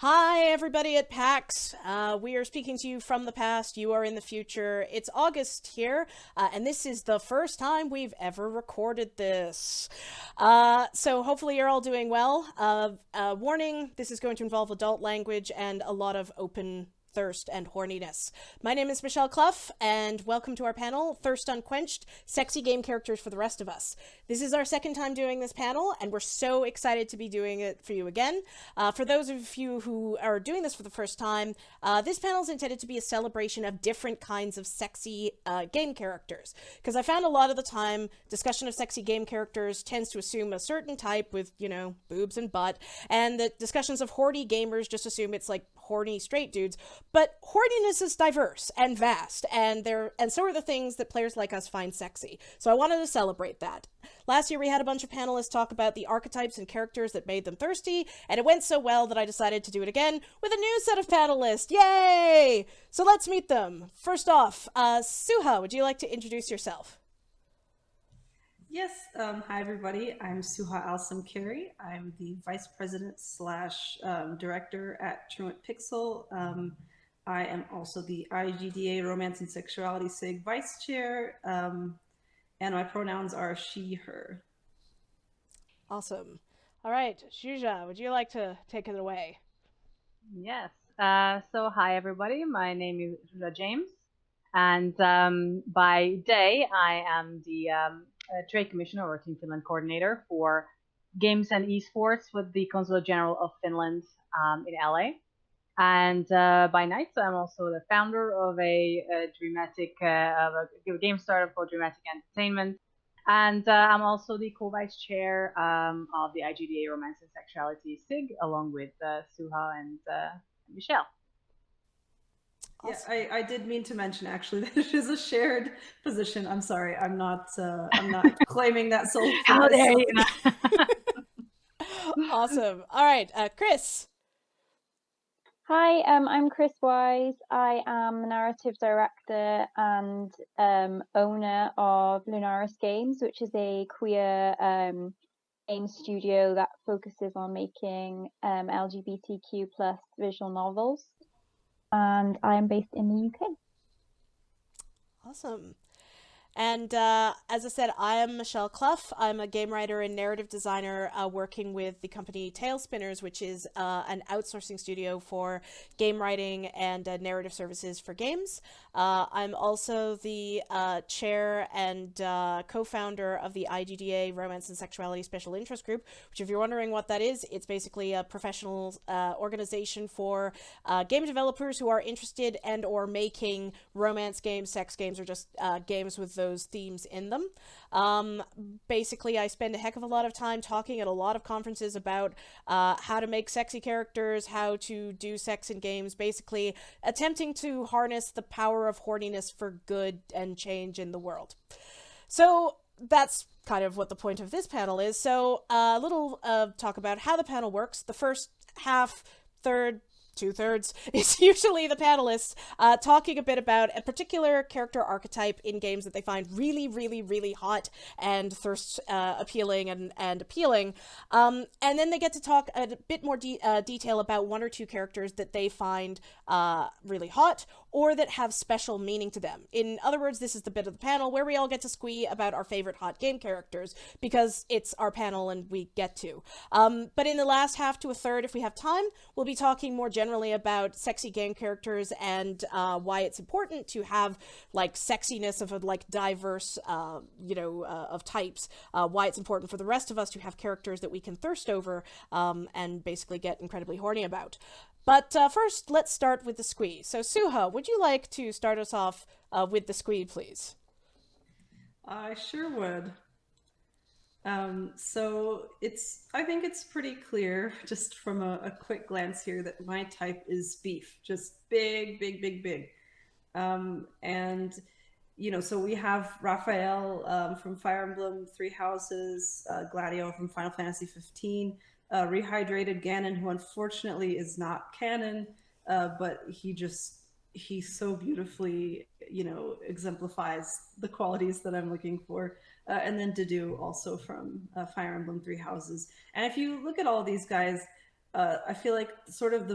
Hi, everybody at PAX. We are speaking to you from the past. You are in the future. It's August here, and this is the first time we've ever recorded this. So hopefully you're all doing well. Warning, this is going to involve adult language and a lot of open thirst and horniness. My name is Michelle Clough, and welcome to our panel, Thirst Unquenched, Sexy Game Characters for the Rest of Us. This is our second time doing this panel, and we're so excited to be doing it for you again. For those of you who are doing this for the first time, this panel is intended to be a celebration of different kinds of sexy game characters, because I found a lot of the time, discussion of sexy game characters tends to assume a certain type with, boobs and butt, and the discussions of horny gamers just assume it's like horny straight dudes. But horniness is diverse and vast, and so are the things that players like us find sexy. So I wanted to celebrate that. Last year we had a bunch of panelists talk about the archetypes and characters that made them thirsty, and it went so well that I decided to do it again with a new set of panelists. Yay! So let's meet them. First off, Souha, would you like to introduce yourself? Yes, hi everybody. I'm Souha Al-Samkari. I'm the Vice President slash Director at Truant Pixel. I am also the IGDA Romance and Sexuality SIG Vice Chair, and my pronouns are she, her. Awesome. All right, Zsuzsa, would you like to take it away? Yes. So hi everybody. My name is Zsuzsa James, and by day I am the Trade Commissioner or Team Finland Coordinator for Games and Esports with the Consulate General of Finland in LA. And by night, I'm also the founder of a Dreamatik, of a game startup called Dreamatik Entertainment. And I'm also the co-vice chair of the IGDA Romance and Sexuality SIG, along with Souha and Michelle. Awesome. Yeah, I did mean to mention actually that it is a shared position. I'm sorry, I'm not claiming that sole. How dare you? Awesome. All right, Kris. Hi, I'm Kris Wise. I am the narrative director and owner of Lunaris Games, which is a queer game studio that focuses on making LGBTQ plus visual novels. And I am based in the UK. Awesome. And as I said, I am Michelle Clough. I'm a game writer and narrative designer working with the company Talespinners, which is an outsourcing studio for game writing and narrative services for games. I'm also the chair and co-founder of the IGDA Romance and Sexuality Special Interest Group, which, if you're wondering what that is, it's basically a professional organization for game developers who are interested and or making romance games, sex games, or just games with those themes in them. Basically, I spend a heck of a lot of time talking at a lot of conferences about how to make sexy characters, how to do sex in games, basically attempting to harness the power of horniness for good and change in the world. So that's kind of what the point of this panel is. So a little talk about how the panel works. The first half, two-thirds is usually the panelists talking a bit about a particular character archetype in games that they find really, really, really hot and thirst appealing and appealing. And then they get to talk a bit more detail about one or two characters that they find really hot or that have special meaning to them. In other words, this is the bit of the panel where we all get to squee about our favorite hot game characters because it's our panel and we get to. But in the last half to a third, if we have time, we'll be talking more generally about sexy game characters and why it's important to have like sexiness of a like diverse, of types. Why it's important for the rest of us to have characters that we can thirst over and basically get incredibly horny about. But first, let's start with the squee. So, Souha, would you like to start us off with the squee, please? I sure would. So I think it's pretty clear just from a quick glance here that my type is beef, just big, big, big, big. And, so we have Raphael from Fire Emblem Three Houses, Gladio from Final Fantasy 15, rehydrated Ganon, who unfortunately is not canon, but he so beautifully, exemplifies the qualities that I'm looking for. And then Dedue also from Fire Emblem Three Houses. And if you look at all these guys, I feel like sort of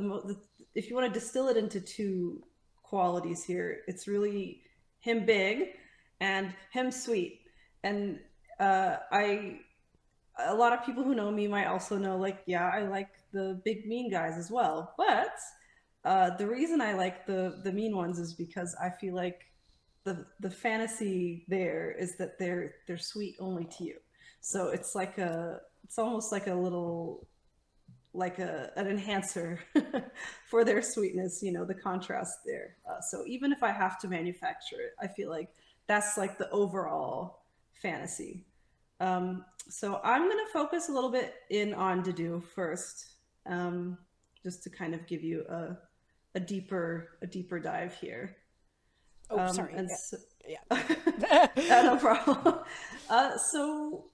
if you want to distill it into two qualities here, it's really him big and him sweet. And a lot of people who know me might also know, like, yeah, I like the big mean guys as well. But the reason I like the mean ones is because I feel like the fantasy there is that they're sweet only to you. So it's almost like a little, like an enhancer for their sweetness, you know, the contrast there. So even if I have to manufacture it, I feel like that's like the overall fantasy. So I'm going to focus a little bit in on Dedue first, just to kind of give you a deeper dive here. Oh, sorry. Yeah. No problem. So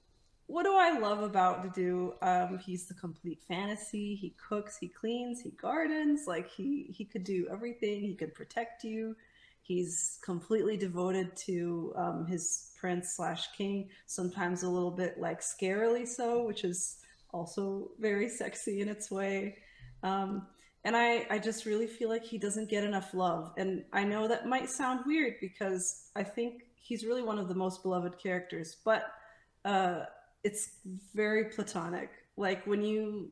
what do I love about Dedue? He's the complete fantasy. He cooks, he cleans, he gardens. Like he could do everything. He could protect you. He's completely devoted to his prince / king, sometimes a little bit like scarily so, which is also very sexy in its way. And I just really feel like he doesn't get enough love. And I know that might sound weird because I think he's really one of the most beloved characters, but it's very platonic. Like when you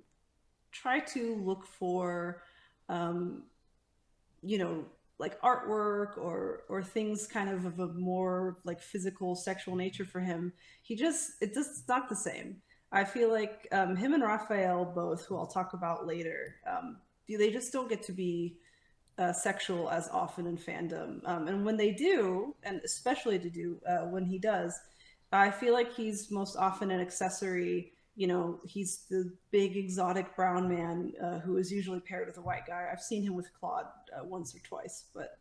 try to look for, you know, like artwork or things kind of a more like physical sexual nature for him, it's not the same. I feel like him and Raphael both, who I'll talk about later, they just don't get to be sexual as often in fandom. And when they do, and especially Dedue, when he does, I feel like he's most often an accessory. You know, he's the big exotic brown man who is usually paired with a white guy. I've seen him with Claude once or twice, but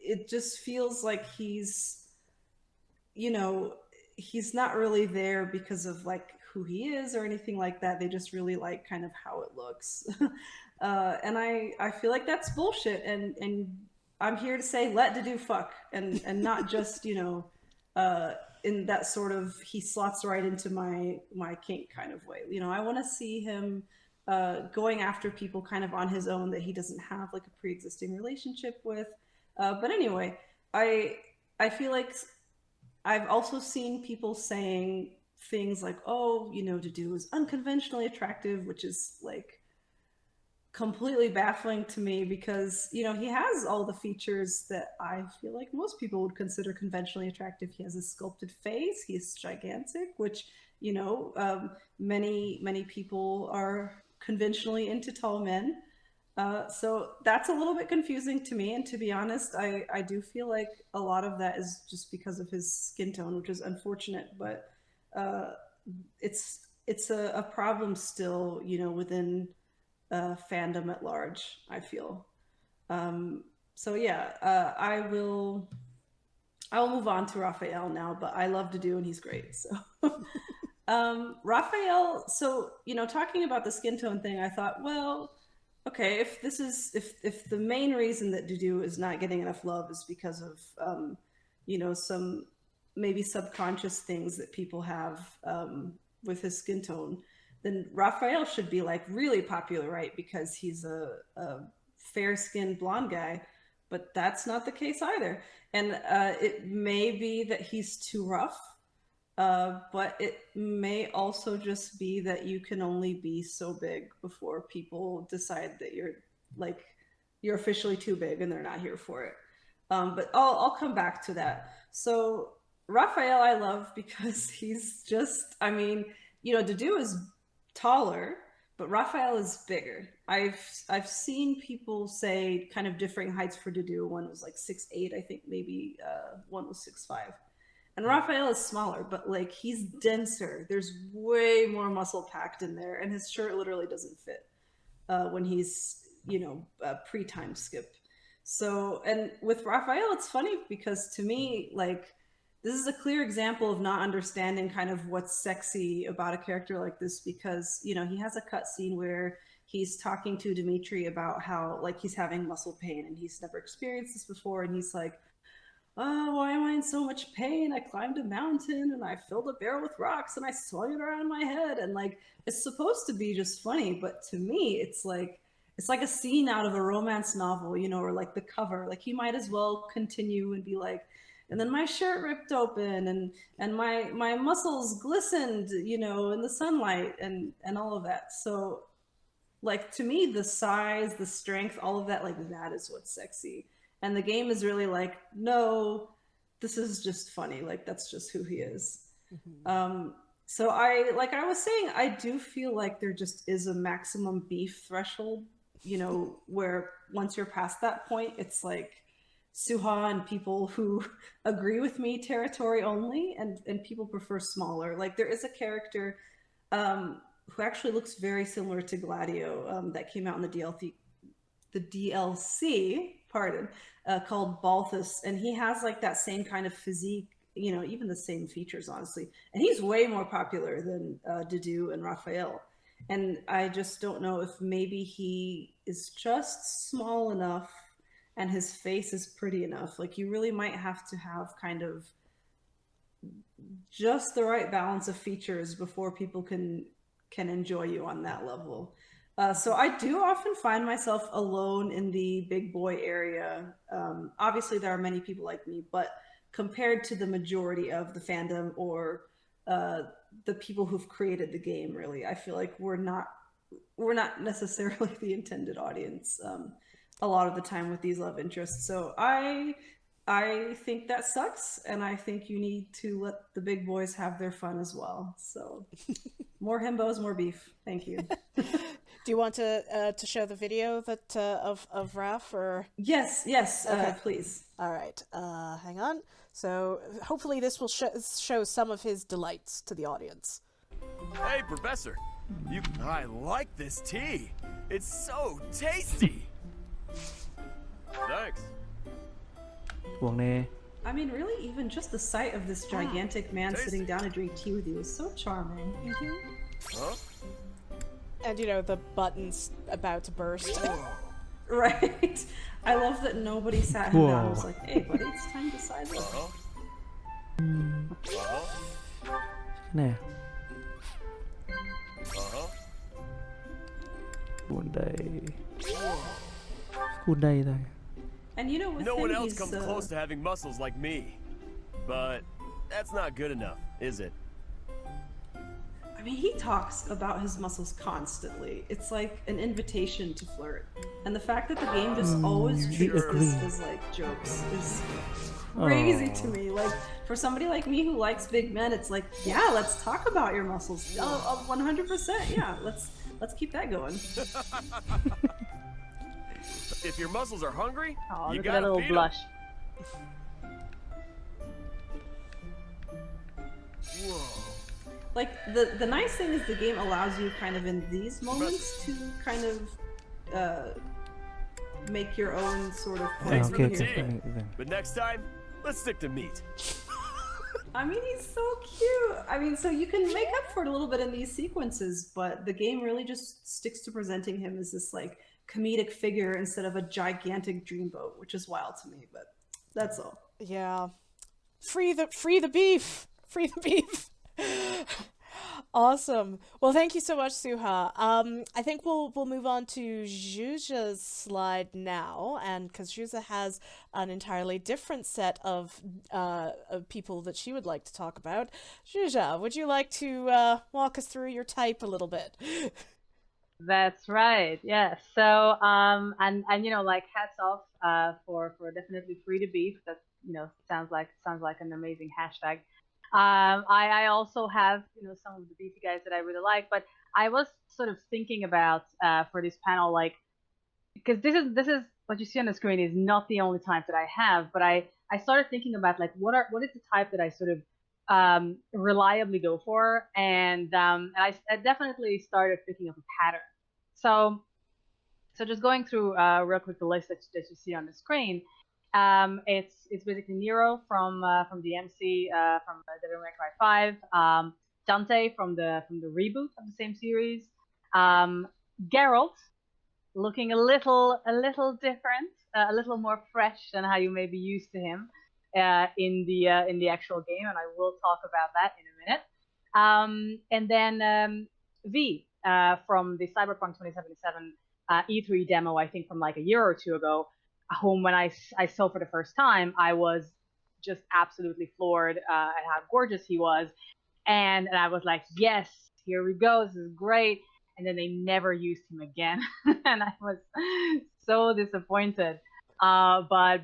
it just feels like he's, you know, he's not really there because of like who he is or anything like that. They just really like kind of how it looks. And I feel like that's bullshit. And I'm here to say, let Dedue fuck, and not just, you know, in that sort of, he slots right into my kink kind of way. You know, I want to see him going after people kind of on his own that he doesn't have like a pre-existing relationship with. But anyway, I feel like I've also seen people saying things like, oh, you know, Dedue is unconventionally attractive, which is like completely baffling to me because, you know, he has all the features that I feel like most people would consider conventionally attractive. He has a sculpted face, he's gigantic, which, you know, many people are conventionally into tall men. So that's a little bit confusing to me, and to be honest, I do feel like a lot of that is just because of his skin tone, which is unfortunate, but it's a problem still, you know, within fandom at large, I feel. So yeah, I'll move on to Raphael now, but I love Dedue and he's great. So Raphael, so, you know, talking about the skin tone thing, I thought, well, okay, if the main reason that Dedue is not getting enough love is because of you know, some maybe subconscious things that people have with his skin tone, then Raphael should be like really popular, right? Because he's a fair-skinned blonde guy, but that's not the case either. And it may be that he's too rough, but it may also just be that you can only be so big before people decide that you're officially too big and they're not here for it. But I'll come back to that. So Raphael I love because he's just, I mean, you know, Dedue is taller, but Raphael is bigger. I've seen people say kind of differing heights for Dedue. One was like 6'8", I think maybe one was 6'5". And Raphael is smaller, but like he's denser. There's way more muscle packed in there, and his shirt literally doesn't fit when he's, you know, pre-time skip. So, and with Raphael, it's funny because to me, like, this is a clear example of not understanding kind of what's sexy about a character like this, because, you know, he has a cut scene where he's talking to Dimitri about how like he's having muscle pain and he's never experienced this before, and he's like, why am I in so much pain? I climbed a mountain and I filled a barrel with rocks and I swung it around my head. And like, it's supposed to be just funny, but to me, it's like a scene out of a romance novel, you know, or like the cover. Like he might as well continue and be like, and then my shirt ripped open and my muscles glistened, you know, in the sunlight and all of that. So like to me, the size, the strength, all of that, like that is what's sexy. And the game is really like, no, this is just funny. Like that's just who he is. So like I was saying, I do feel like there just is a maximum beef threshold, you know, where once you're past that point, it's like Souha and people who agree with me territory only, and people prefer smaller. Like there is a character who actually looks very similar to Gladio that came out in the DLC, pardon, called Balthus, and he has like that same kind of physique, you know, even the same features, honestly. And he's way more popular than Dedue and Raphael. And I just don't know if maybe he is just small enough and his face is pretty enough. Like you really might have to have kind of just the right balance of features before people can enjoy you on that level. So I do often find myself alone in the big boy area. Obviously, there are many people like me, but compared to the majority of the fandom or the people who've created the game, really, I feel like we're not necessarily the intended audience a lot of the time with these love interests. So I think that sucks, and I think you need to let the big boys have their fun as well. So more himbos, more beef. Thank you. Do you want to show the video that of Raph or? Yes, okay. Please. All right, hang on. So hopefully this will show some of his delights to the audience. Hey, Professor. I like this tea. It's so tasty. Thanks. I mean, really, even just the sight of this gigantic man sitting down to drink tea with you is so charming. Huh? And you know, the button's about to burst. Right. I love that nobody sat him down and was like, hey, buddy, it's time to size up. Nè. Cuốn đây thôi. And you know, with no him, one else comes close to having muscles like me. But that's not good enough, is it? I mean, he talks about his muscles constantly. It's like an invitation to flirt. And the fact that the game just always treats this as like jokes is crazy to me. Like, for somebody like me who likes big men, it's like, yeah, let's talk about your muscles. 100%, yeah, let's keep that going. If your muscles are hungry, you look at gotta that little feed blush. Whoa. Like, the nice thing is the game allows you kind of in these moments to kind of make your own sort of Thanks point for the here. tea. But next time, let's stick to meat. I mean, he's so cute. I mean, so you can make up for it a little bit in these sequences, but the game really just sticks to presenting him as this like comedic figure instead of a gigantic dreamboat, which is wild to me, but that's all. Yeah. Free the beef. Free the beef. Awesome. Well, thank you so much, Souha. I think we'll move on to Zsuzsa's slide now, and because Zsuzsa has an entirely different set of people that she would like to talk about. Zsuzsa, would you like to walk us through your type a little bit? That's right. Yeah. So and you know, like, hats off for definitely free the beef. That, you know, sounds like an amazing hashtag. I also have, you know, some of the beefy guys that I really like, but I was sort of thinking about for this panel, like, because this is what you see on the screen is not the only type that I have, but I started thinking about, like, what is the type that I sort of reliably go for, and I definitely started picking up a pattern. So just going through real quick the list that you see on the screen. It's basically Nero from the MC from Devil May Cry 5, Dante from the reboot of the same series, Geralt, looking a little different, a little more fresh than how you may be used to him, in the actual game, and I will talk about that in a minute. And then V from the Cyberpunk 2077 E3 demo, I think from like a year or two ago, whom when I saw for the first time, I was just absolutely floored at how gorgeous he was, and I was like, yes, here we go, this is great. And then they never used him again, and I was so disappointed. But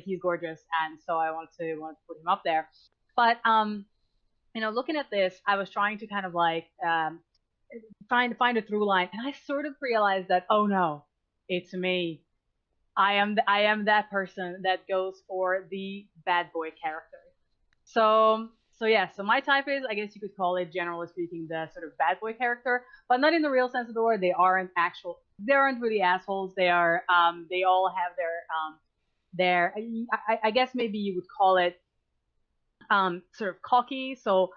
he's gorgeous, and so I want to put him up there. But you know, looking at this, I was trying to kind of like trying to find a through line, and I sort of realized that, oh no, it's me. I am that person that goes for the bad boy character. So yeah, so my type is, I guess you could call it, generally speaking, the sort of bad boy character, but not in the real sense of the word. They aren't really assholes. They are they all have their I guess maybe you would call it sort of cocky. So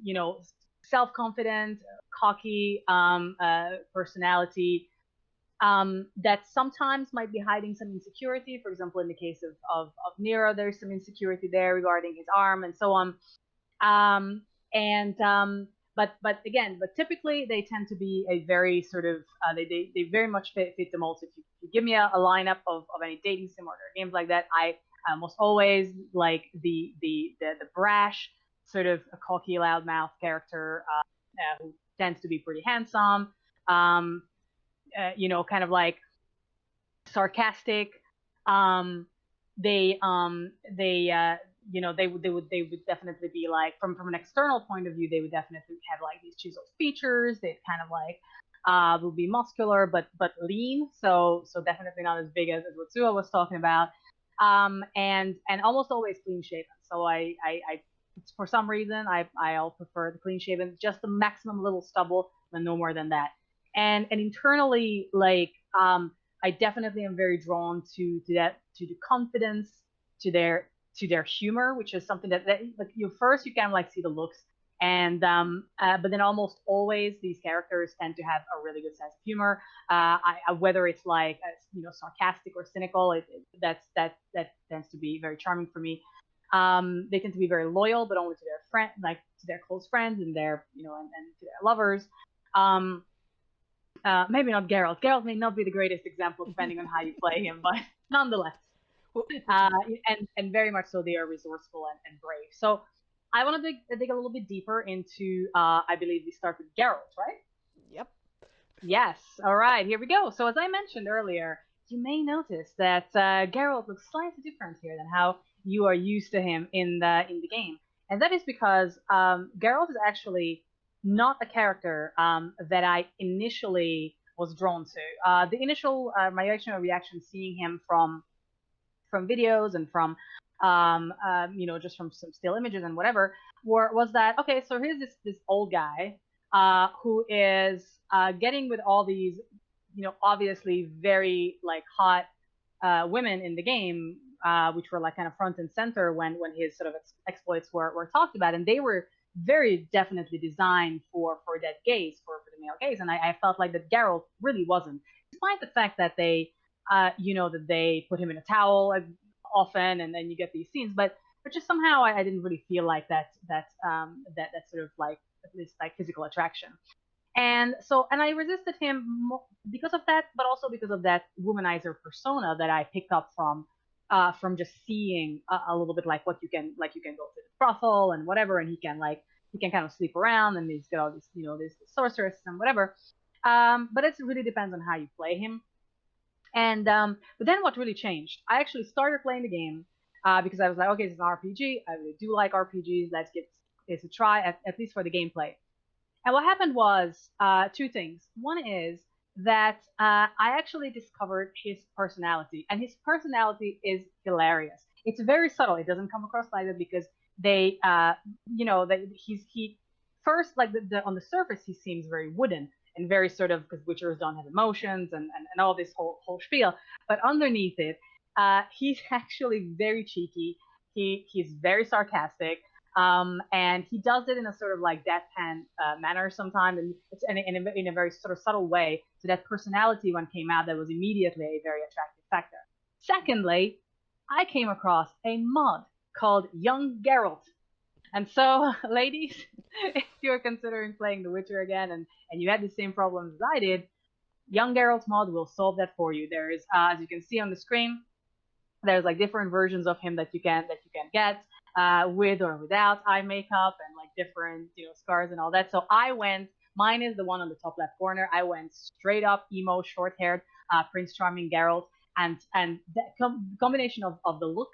you know, self-confident, cocky personality. That sometimes might be hiding some insecurity. For example, in the case of Nero, there's some insecurity there regarding his arm and so on. But typically they tend to be a very sort of they very much fit the mold. If you give me a lineup of any dating sim or games like that, I almost always like the brash sort of a cocky loudmouth character who tends to be pretty handsome. You know, kind of like sarcastic. You know, they would definitely be like, from an external point of view, they would definitely have like these chiseled features. They'd kind of like would be muscular but lean. So definitely not as big as what Souha was talking about. And almost always clean shaven. So I for some reason I'll prefer the clean shaven, just the maximum little stubble, but no more than that. And internally, like I definitely am very drawn to the confidence, to their humor, which is something that like you kind of like see the looks, and but then almost always these characters tend to have a really good sense of humor. Whether it's like you know, sarcastic or cynical, that tends to be very charming for me. They tend to be very loyal, but only to their friend, like to their close friends and their, you know, and to their lovers. Maybe not Geralt. Geralt may not be the greatest example depending on how you play him, but nonetheless. And very much so they are resourceful and brave. So I want to dig a little bit deeper into, I believe we start with Geralt, right? Yep. Yes. All right, here we go. So as I mentioned earlier, you may notice that Geralt looks slightly different here than how you are used to him in the game. And that is because Geralt is actually not a character that I initially was drawn to. The initial my reaction seeing him from videos and from you know, just from some still images and whatever, was that, okay, so here's this old guy who is getting with all these, you know, obviously very like hot women in the game, which were like kind of front and center when his sort of exploits were talked about, and they were very definitely designed for that gaze, for the male gaze, and I felt like that Geralt really wasn't, despite the fact that they you know, that they put him in a towel often, and then you get these scenes, but just somehow I didn't really feel like that sort of like, at least like physical attraction. And I resisted him because of that, but also because of that womanizer persona that I picked up from just seeing a little bit like what you can go to the brothel and whatever, and he can kind of sleep around, and he's got all these, you know, this sorceress and whatever. But it really depends on how you play him. And but then what really changed? I actually started playing the game because I was like, okay, it's an RPG. I really do like RPGs. Let's give it a try, at least for the gameplay. And what happened was two things. One is that I actually discovered his personality, and his personality is hilarious. It's very subtle. It doesn't come across like that because they, you know, that he first, like on the surface, he seems very wooden and very sort of, because Witchers don't have emotions and all this whole spiel. But underneath it, he's actually very cheeky. He's very sarcastic. And he does it in a sort of like deadpan manner sometimes, and it's in a very sort of subtle way. So that personality, when came out, that was immediately a very attractive factor. Secondly, I came across a mod called Young Geralt. And so, ladies, if you're considering playing The Witcher again and you had the same problems as I did, Young Geralt mod will solve that for you. There is, as you can see on the screen, there's like different versions of him that you can get with or without eye makeup and like different scars and all that. So mine is the one on the top left corner. I went straight up emo, short-haired Prince Charming Geralt, and the combination of the look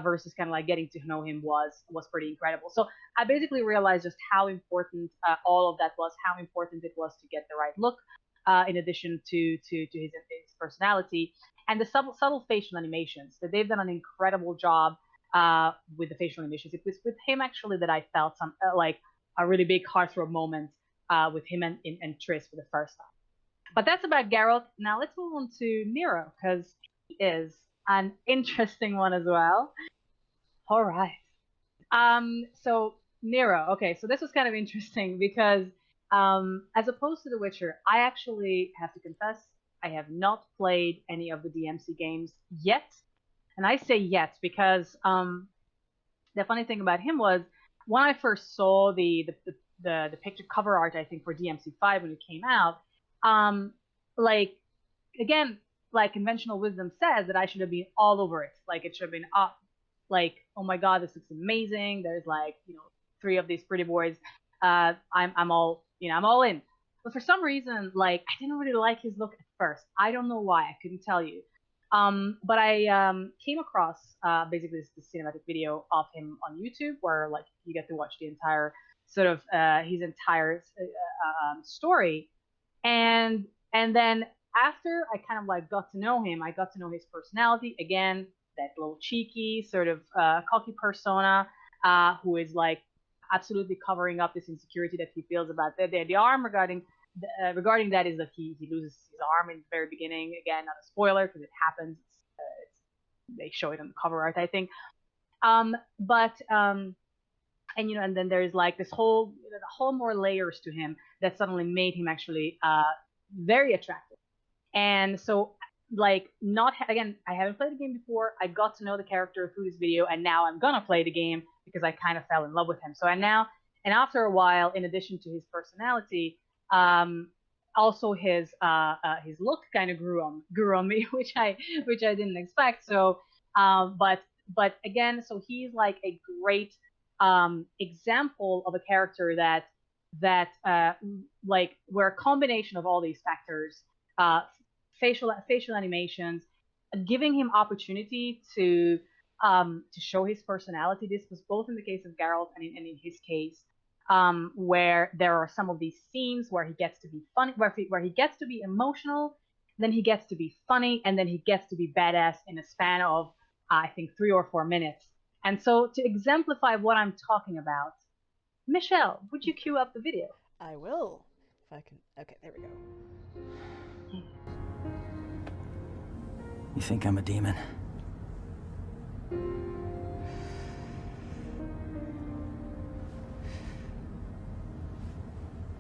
versus kind of like getting to know him was pretty incredible. So I basically realized just how important all of that was, how important it was to get the right look, in addition to his personality and the subtle facial animations. That they've done an incredible job with the facial animations. It was with him actually that I felt some like a really big heartthrob moment with him and Tris for the first time. But that's about Geralt. Now let's move on to Nero, because he is an interesting one as well. All right. So Nero. Okay, so this was kind of interesting because as opposed to The Witcher, I actually have to confess I have not played any of the DMC games yet. And I say yet because the funny thing about him was when I first saw the picture cover art, I think for DMC5 when it came out, like again, like conventional wisdom says that I should have been all over it. Like it should have been up, like, oh my god, this looks amazing. There's like 3 of these pretty boys. I'm all in. But for some reason, like I didn't really like his look at first. I don't know why. I couldn't tell you. But I came across basically this cinematic video of him on YouTube where like you get to watch the entire sort of his entire story, and then after I kind of like got to know him, I got to know his personality again, that little cheeky sort of cocky persona who is like absolutely covering up this insecurity that he feels about the arm regarding that is that he loses his arm in the very beginning. Again, not a spoiler because it happens. They show it on the cover art, I think. And then there's like this whole more layers to him that suddenly made him actually very attractive. And so like again, I haven't played the game before. I got to know the character through this video, and now I'm gonna play the game because I kind of fell in love with him. So and after a while, in addition to his personality, also his look kind of grew on me, which I didn't expect. So but again, so he's like a great example of a character that like where a combination of all these factors, facial animations, giving him opportunity to show his personality. This was both in the case of Geralt and in his case, where there are some of these scenes where he gets to be funny, where he gets to be emotional, then he gets to be funny, and then he gets to be badass in a span of I think 3 or 4 minutes. And so to exemplify what I'm talking about, Michelle, would you cue up the video? I will. If I can. Okay, there we go. You think I'm a demon?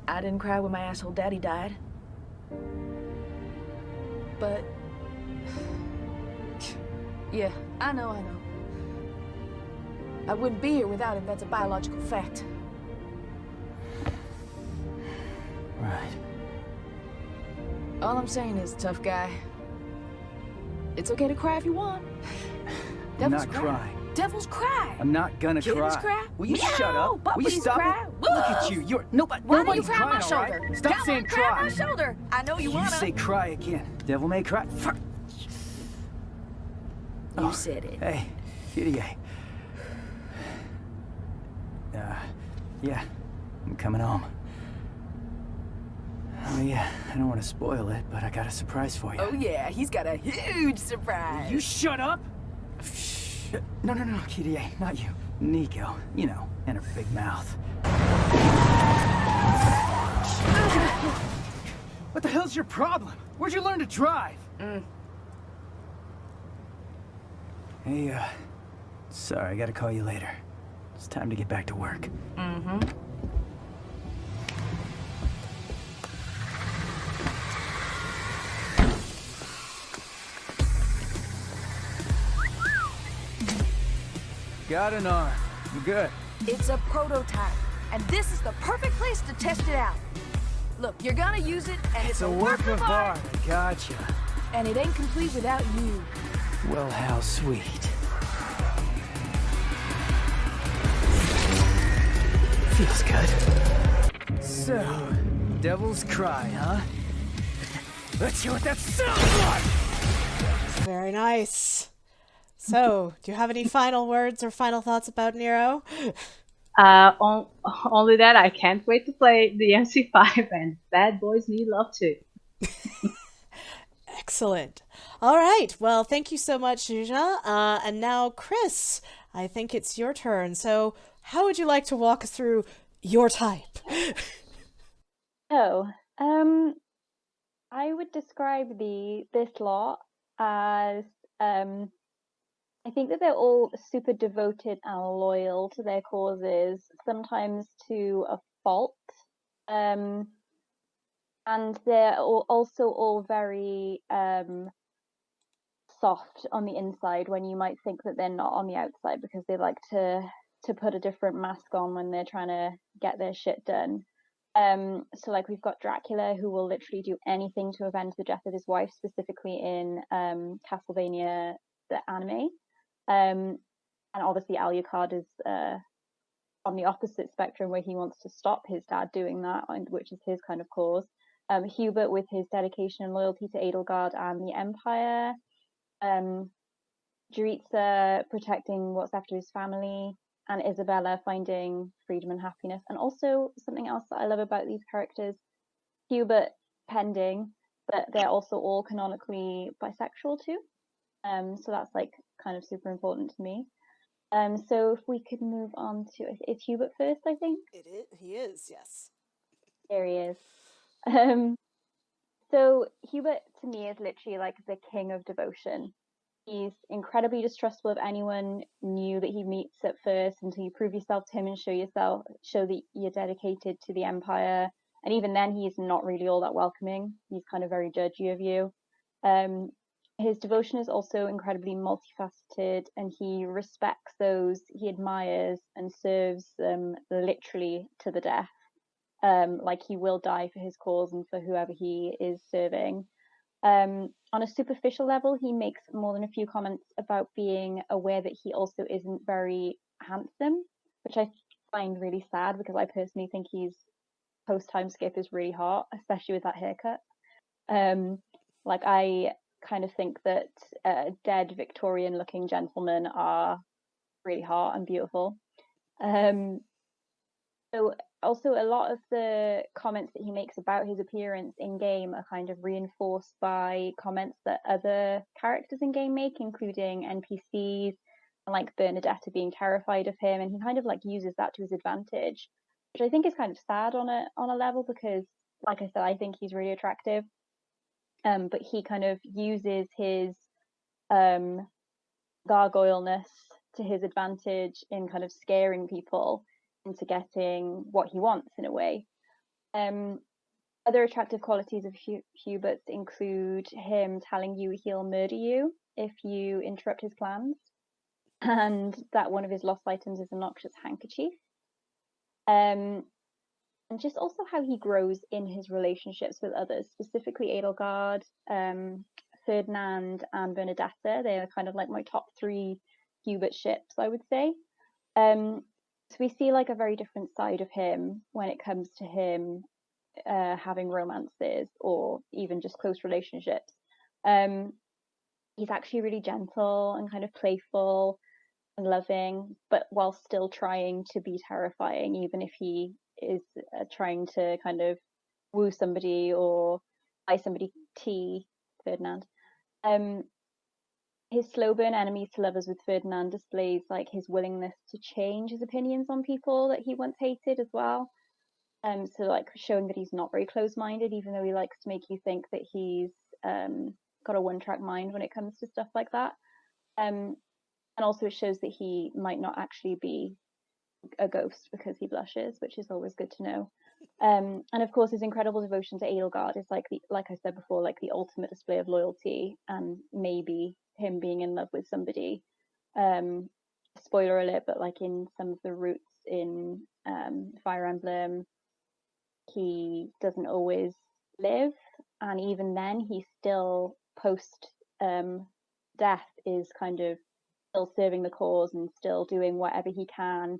I didn't cry when my asshole daddy died. But... yeah, I know. I wouldn't be here without him, that's a biological fact. Right. All I'm saying is, tough guy, it's okay to cry if you want. I'm Devils not cry. crying. Devils cry. I'm not gonna Kittens cry. cry. Will you Meow. shut up? Will you Puppies stop cry. it? Look at you. You're nobody. Why don't you Nobody's cry on my crying, all shoulder? right? Stop Come saying on, cry on cry. my shoulder. I know you wanna. You say cry again. Devil may cry. Fuck. You said it. Hey, kitty. Yeah, I'm coming home. Oh yeah, I don't want to spoil it, but I got a surprise for you. Oh yeah, he's got a huge surprise. You shut up! No, kitty, not you. Nico, and her big mouth. What the hell's your problem? Where'd you learn to drive? Hey, sorry, I gotta call you later. It's time to get back to work. Got an arm. I'm good. It's a prototype, and this is the perfect place to test it out. Look, you're gonna use it, and it's a work of art. Gotcha. And it ain't complete without you. Well, how sweet. Feels good. So, Devil's Cry, huh? Let's hear what that sounds like! Very nice. So, do you have any final words or final thoughts about Nero? Only that I can't wait to play the MC5, and bad boys need love too. Excellent. All right. Well, thank you so much, Zsuzsa. And now, Kris, I think it's your turn. So, how would you like to walk us through your type? I would describe this lot as I think that they're all super devoted and loyal to their causes, sometimes to a fault. And they're also all very soft on the inside when you might think that they're not on the outside, because they like to put a different mask on when they're trying to get their shit done. So like we've got Dracula, who will literally do anything to avenge the death of his wife, specifically in Castlevania the anime. And obviously Alucard is on the opposite spectrum, where he wants to stop his dad doing that, which is his kind of cause. Hubert with his dedication and loyalty to Edelgard and the Empire. Dritza protecting what's after his family, and Isabella finding freedom and happiness. And also something else that I love about these characters, Hubert pending, but they're also all canonically bisexual too. So that's like kind of super important to me. So if we could move on to, is Hubert first, I think? He is, yes. There he is. So Hubert to me is literally like the king of devotion. He's incredibly distrustful of anyone new that he meets at first, until you prove yourself to him and show that you're dedicated to the Empire. And even then, he's not really all that welcoming. He's kind of very judgy of you. His devotion is also incredibly multifaceted, and he respects those he admires and serves them literally to the death. Like he will die for his cause and for whoever he is serving. On a superficial level, he makes more than a few comments about being aware that he also isn't very handsome, which I find really sad, because I personally think he's post-time skip is really hot, especially with that haircut. Like I kind of think that dead Victorian looking gentlemen are really hot and beautiful. So also a lot of the comments that he makes about his appearance in game are kind of reinforced by comments that other characters in game make, including NPCs, and like Bernadetta being terrified of him, and he kind of like uses that to his advantage, which I think is kind of sad on a level, because like I said, I think he's really attractive. But he kind of uses his gargoyle-ness to his advantage in kind of scaring people into getting what he wants in a way. Other attractive qualities of Hubert's include him telling you he'll murder you if you interrupt his plans, and that one of his lost items is a noxious handkerchief. And just also how he grows in his relationships with others, specifically Edelgard, Ferdinand, and Bernadetta. They are kind of like my top 3 Hubert ships, I would say. So we see like a very different side of him when it comes to him having romances or even just close relationships. He's actually really gentle and kind of playful and loving, but while still trying to be terrifying, even if he is trying to kind of woo somebody or buy somebody tea, Ferdinand. His slow burn enemies to lovers with Ferdinand displays like his willingness to change his opinions on people that he once hated as well. So like showing that he's not very close-minded, even though he likes to make you think that he's got a one-track mind when it comes to stuff like that. And also it shows that he might not actually be a ghost because he blushes, which is always good to know. And of course, his incredible devotion to Edelgard is like I said before, like the ultimate display of loyalty, and maybe him being in love with somebody. spoiler alert, but like in some of the routes in Fire Emblem, he doesn't always live, and even then he still post death is kind of still serving the cause and still doing whatever he can,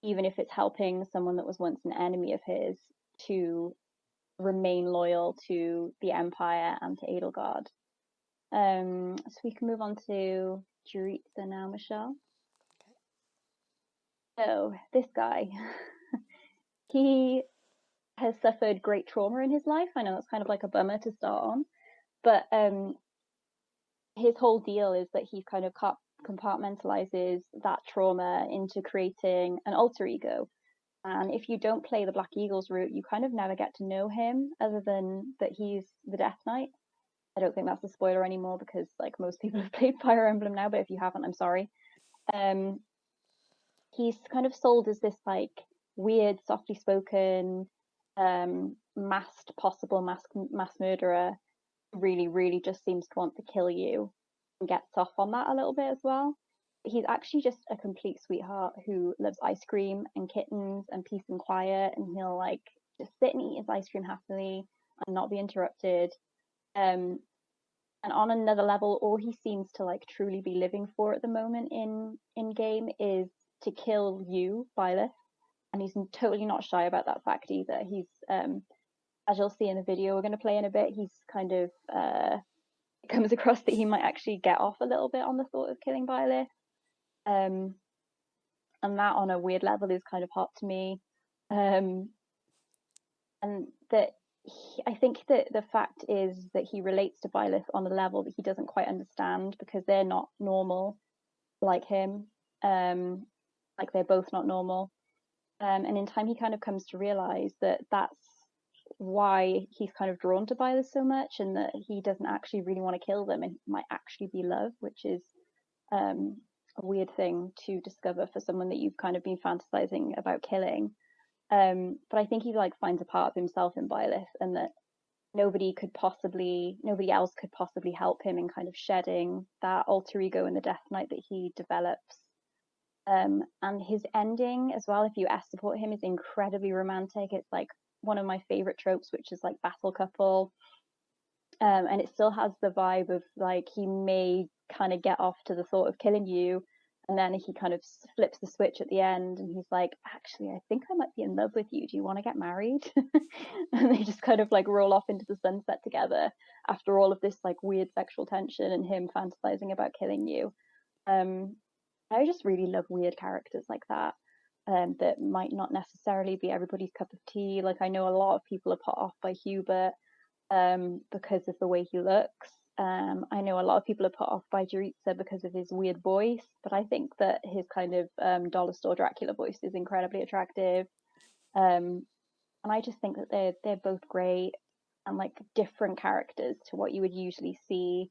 even if it's helping someone that was once an enemy of his to remain loyal to the Empire and to Edelgard. So we can move on to Jurica now, Michelle. So this guy, he has suffered great trauma in his life. I know it's kind of like a bummer to start on, but his whole deal is that he kind of compartmentalizes that trauma into creating an alter ego. And if you don't play the Black Eagles route, you kind of never get to know him other than that he's the Death Knight. I don't think that's a spoiler anymore because like most people have played Fire Emblem now, but if you haven't, I'm sorry. He's kind of sold as this like weird, softly spoken, possible mass murderer. Really, really just seems to want to kill you and gets off on that a little bit as well. He's actually just a complete sweetheart who loves ice cream and kittens and peace and quiet, and he'll like just sit and eat his ice cream happily and not be interrupted. And on another level, all he seems to like truly be living for at the moment in game is to kill you, Byleth, and he's totally not shy about that fact either. He's as you'll see in the video we're going to play in a bit, he's kind of comes across that he might actually get off a little bit on the thought of killing Byleth. And that on a weird level is kind of hot to me. And that I think that the fact is that he relates to Byleth on a level that he doesn't quite understand because they're not normal like him. Like they're both not normal. And in time he kind of comes to realize that that's why he's kind of drawn to Byleth so much, and that he doesn't actually really want to kill them, and it might actually be love, which is a weird thing to discover for someone that you've kind of been fantasizing about killing. But I think he like finds a part of himself in Byleth, and that nobody else could possibly help him in kind of shedding that alter ego in the Death Knight that he develops. And his ending as well, if you support him, is incredibly romantic. It's like one of my favorite tropes, which is like battle couple. And it still has the vibe of like he may kind of get off to the thought of killing you, and then he kind of flips the switch at the end and he's like, actually, I think I might be in love with you. Do you want to get married? And they just kind of like roll off into the sunset together after all of this like weird sexual tension and him fantasizing about killing you. I just really love weird characters like that. That might not necessarily be everybody's cup of tea. Like I know a lot of people are put off by Hubert because of the way he looks. I know a lot of people are put off by Jurica because of his weird voice, but I think that his kind of dollar store Dracula voice is incredibly attractive. And I just think that they're both great and like different characters to what you would usually see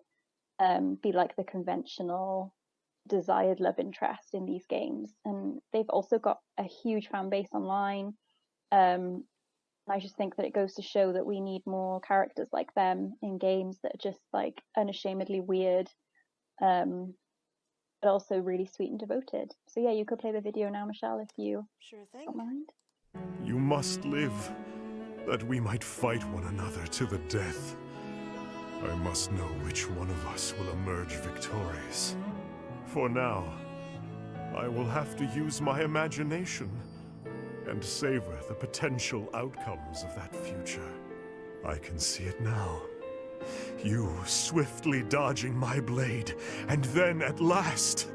be like the conventional desired love interest in these games. And they've also got a huge fan base online. I just think that it goes to show that we need more characters like them in games that are just like unashamedly weird, but also really sweet and devoted. So yeah, you could play the video now, Michelle, if you Sure thing. don't mind. You must live, that we might fight one another to the death. I must know which one of us will emerge victorious. For now, I will have to use my imagination and savor the potential outcomes of that future. I can see it now. You swiftly dodging my blade, and then at last,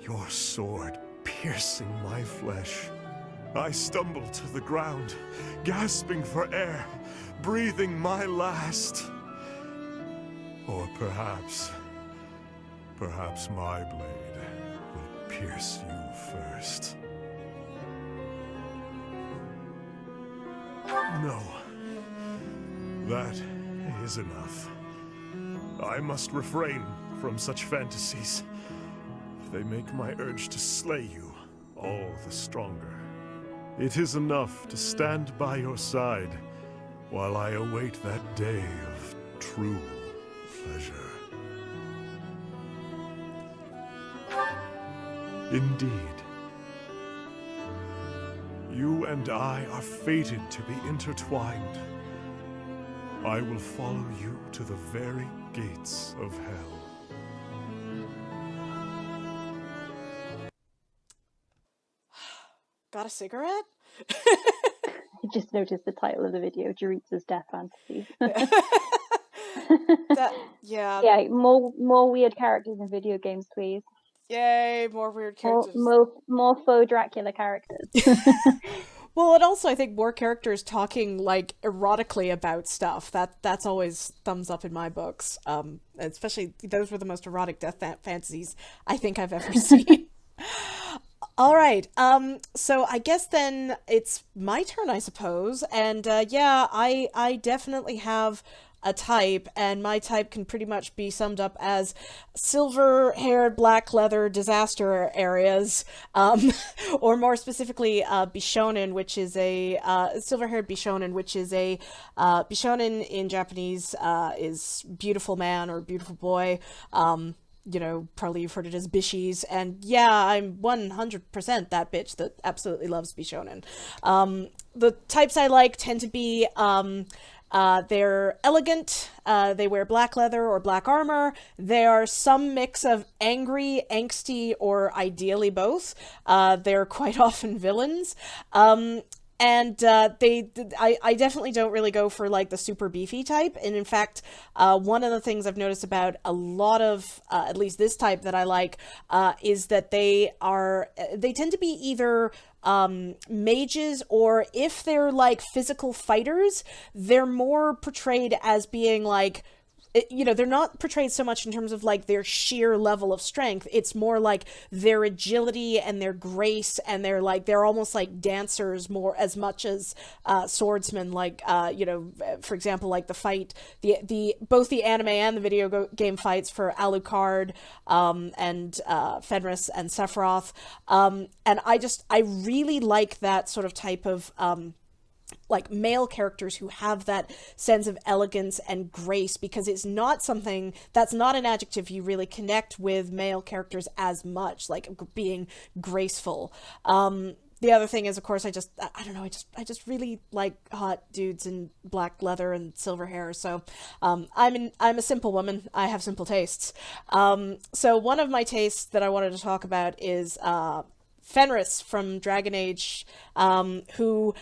your sword piercing my flesh. I stumble to the ground, gasping for air, breathing my last. Or perhaps my blade will pierce you first. No. That is enough. I must refrain from such fantasies. They make my urge to slay you all the stronger. It is enough to stand by your side while I await that day of true pleasure. Indeed. You and I are fated to be intertwined. I will follow you to the very gates of hell. Got a cigarette? I just noticed the title of the video, Jeritza's Death Fantasy. Yeah. Yeah, more weird characters in video games, please. Yay, more weird characters. More faux Dracula characters. Well, and also I think more characters talking like erotically about stuff. That's always thumbs up in my books. Especially those were the most erotic death fantasies I think I've ever seen. All right. So I guess then it's my turn, I suppose. And yeah, I definitely have a type, and my type can pretty much be summed up as silver-haired, black leather disaster areas, or more specifically, Bishonen, which is a silver-haired Bishonen, which is a Bishonen in Japanese is beautiful man or beautiful boy. You know, probably you've heard it as bishies, and yeah, I'm 100% that bitch that absolutely loves Bishonen. The types I like tend to be they're elegant, they wear black leather or black armor, they are some mix of angry, angsty, or ideally both. They're quite often villains. And I definitely don't really go for like the super beefy type. And in fact, one of the things I've noticed about a lot of, at least this type that I like, is that they tend to be either mages, or if they're like physical fighters, they're more portrayed as being like, you know, they're not portrayed so much in terms of like their sheer level of strength. It's more like their agility and their grace, and they're almost like dancers more as much as swordsmen. Like you know, for example, like the fight, the both the anime and the video game fights for Alucard and Fenris and Sephiroth, and I really like that sort of type of like male characters who have that sense of elegance and grace, because it's not something that's not an adjective you really connect with male characters as much, like being graceful. The other thing is, of course, I don't know, I just really like hot dudes in black leather and silver hair. So I'm a simple woman. I have simple tastes. So one of my tastes that I wanted to talk about is Fenris from Dragon Age, who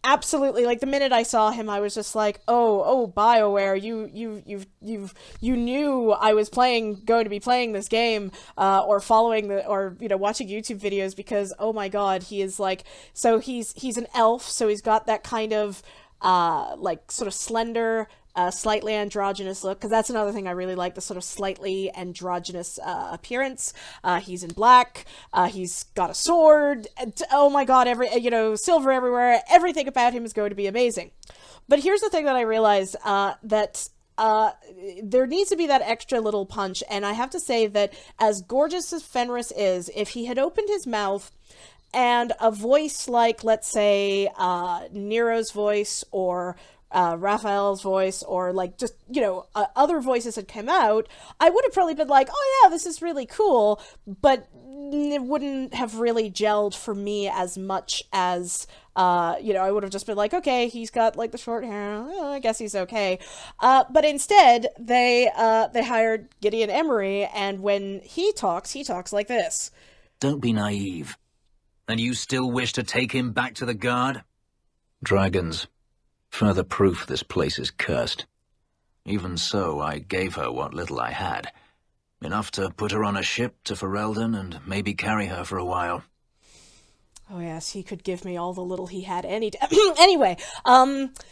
absolutely, like, the minute I saw him, I was just like, oh, BioWare, you knew I was going to be playing this game, or following or you know, watching YouTube videos, because oh my god, he is like, so he's an elf, so he's got that kind of like sort of slender, slightly androgynous look, because that's another thing I really like, the sort of slightly androgynous appearance. He's in black, he's got a sword, and, oh my god, silver everywhere, everything about him is going to be amazing. But here's the thing that I realized, that there needs to be that extra little punch, and I have to say that as gorgeous as Fenris is, if he had opened his mouth and a voice like, let's say, Nero's voice, or Raphael's voice, or like just, you know, other voices had come out, I would have probably been like, oh yeah, this is really cool, but it wouldn't have really gelled for me as much as, you know, I would have just been like, okay, he's got like the short hair, I guess he's okay. But instead, they hired Gideon Emery, and when he talks like this. Don't be naive. And you still wish to take him back to the guard? Dragons. Further proof this place is cursed. Even so, I gave her what little I had. Enough to put her on a ship to Ferelden and maybe carry her for a while. Oh yes, he could give me all the little he had any day. Anyway,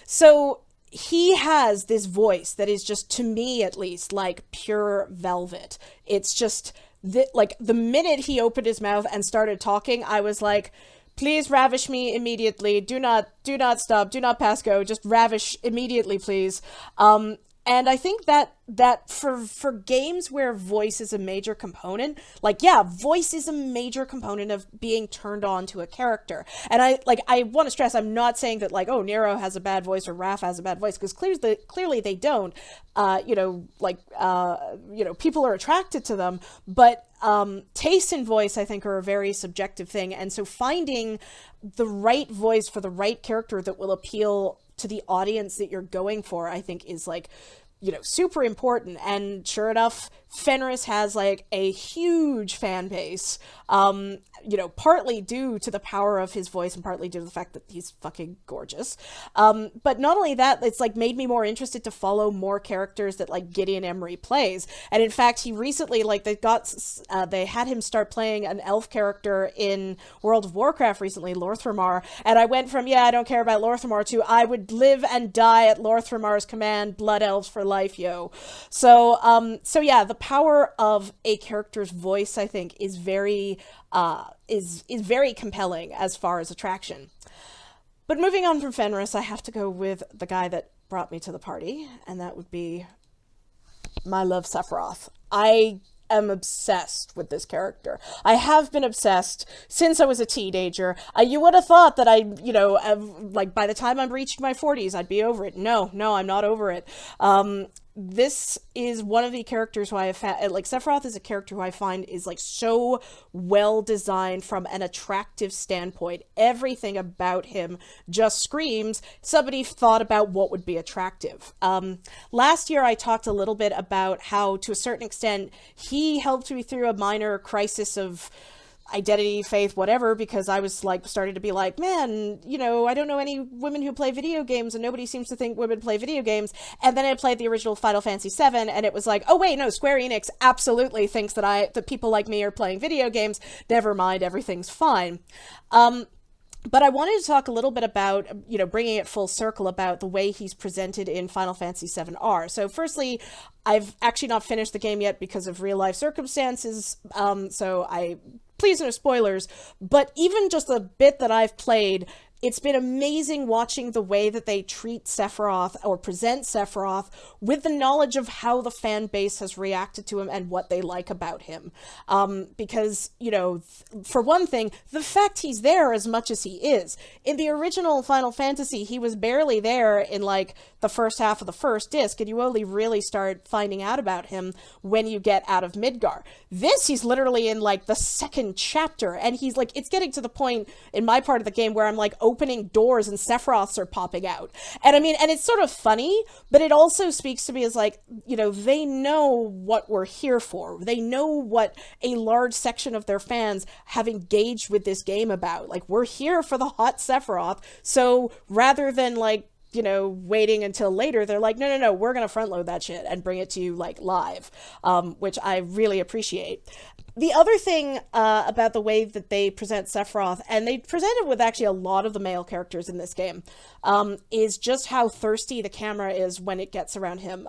so he has this voice that is just, to me at least, like pure velvet. It's just, like, the minute he opened his mouth and started talking, I was like, please ravish me immediately. Do not stop. Do not pass go. Just ravish immediately, please. And I think that for games where voice is a major component, like, yeah, voice is a major component of being turned on to a character. And I want to stress, I'm not saying that, like, oh, Nero has a bad voice or Raph has a bad voice, because clearly they don't. People are attracted to them, but taste in voice, I think, are a very subjective thing. And so finding the right voice for the right character that will appeal to the audience that you're going for, I think is, like, super important. And sure enough, Fenris has, like, a huge fan base, partly due to the power of his voice and partly due to the fact that he's fucking gorgeous. But not only that, it's, like, made me more interested to follow more characters that, like, Gideon Emery plays. And in fact, he recently, like, they had him start playing an elf character in World of Warcraft recently, Lorthramar, and I went from, I don't care about Lorthramar to, I would live and die at Lorthramar's command, blood elves for life, yo. So yeah, the power of a character's voice, I think, is very very compelling as far as attraction. But moving on from Fenris, I have to go with the guy that brought me to the party, and that would be my love, Sephiroth. I am obsessed with this character. I have been obsessed since I was a teenager. You would have thought that like, by the time I'm reaching my 40s, I'd be over it. No, I'm not over it. This is one of the characters who I have like, Sephiroth is a character who I find is, like, so well designed from an attractive standpoint. Everything about him just screams somebody thought about what would be attractive. Last year I talked a little bit about how, to a certain extent, he helped me through a minor crisis of identity, faith, whatever, because I was, like, starting to be like, man, I don't know any women who play video games, and nobody seems to think women play video games. And then I played the original Final Fantasy VII, and it was like, oh wait, no, Square Enix absolutely thinks that people like me are playing video games. Never mind, everything's fine. But I wanted to talk a little bit about, bringing it full circle, about the way he's presented in Final Fantasy VII-R. So firstly, I've actually not finished the game yet because of real life circumstances, please no spoilers, but even just the bit that I've played, it's been amazing watching the way that they treat Sephiroth, or present Sephiroth, with the knowledge of how the fan base has reacted to him and what they like about him. Because, for one thing, the fact he's there as much as he is. In the original Final Fantasy, he was barely there in, like, the first half of the first disc, and you only really start finding out about him when you get out of Midgar. This, he's literally in, like, the second chapter, and he's, like, it's getting to the point in my part of the game where I'm, like, opening doors and Sephiroths are popping out. And I mean, and it's sort of funny, but it also speaks to me as, like, they know what we're here for. They know what a large section of their fans have engaged with this game about. Like, we're here for the hot Sephiroth, so rather than, like, waiting until later, they're like, no, we're gonna front load that shit and bring it to you, like, live, which I really appreciate. The other thing about the way that they present Sephiroth, and they present it with actually a lot of the male characters in this game, is just how thirsty the camera is when it gets around him.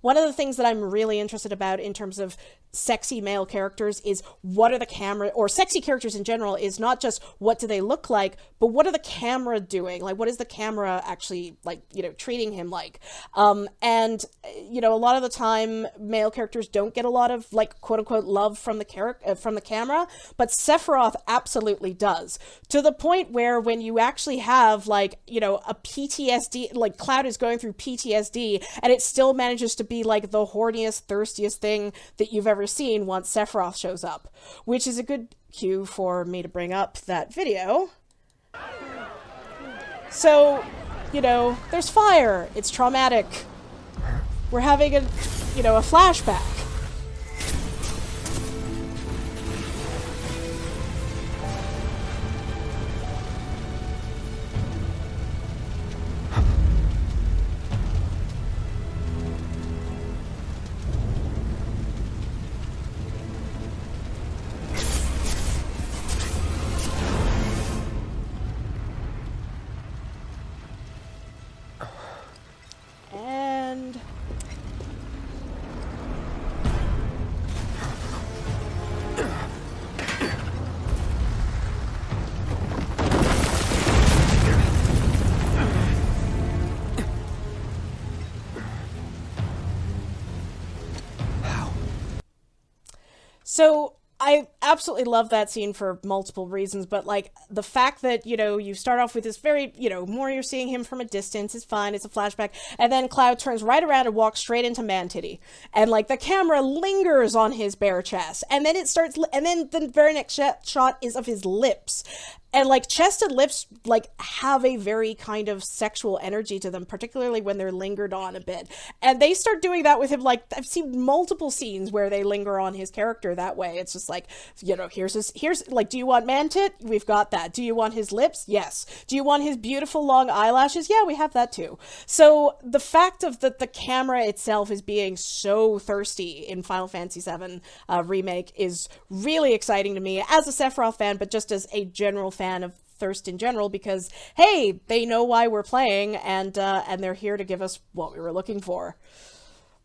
One of the things that I'm really interested about in terms of sexy male characters is what are the camera, or sexy characters in general, is not just what do they look like, but what are the camera doing? Like, what is the camera actually, like, treating him like? And, a lot of the time, male characters don't get a lot of, like, quote-unquote love from the camera, but Sephiroth absolutely does. To the point where when you actually have, like, a PTSD, like, Cloud is going through PTSD, and it still manages to be, like, the horniest, thirstiest thing that you've ever seen once Sephiroth shows up, which is a good cue for me to bring up that video. So, there's fire. It's traumatic. We're having a flashback. So I absolutely love that scene for multiple reasons, but like the fact that, you start off with this very, more you're seeing him from a distance, it's fine, it's a flashback, and then Cloud turns right around and walks straight into Man Titty. And like the camera lingers on his bare chest, and then and then the very next shot is of his lips. And like chest and lips like have a very kind of sexual energy to them, particularly when they're lingered on a bit. And they start doing that with him. Like I've seen multiple scenes where they linger on his character that way. It's just like, here's like, do you want man tit? We've got that. Do you want his lips? Yes. Do you want his beautiful long eyelashes? Yeah, we have that too. So the fact of that the camera itself is being so thirsty in Final Fantasy VII Remake is really exciting to me as a Sephiroth fan, but just as a general fan of thirst in general, because hey, they know why we're playing, and they're here to give us what we were looking for.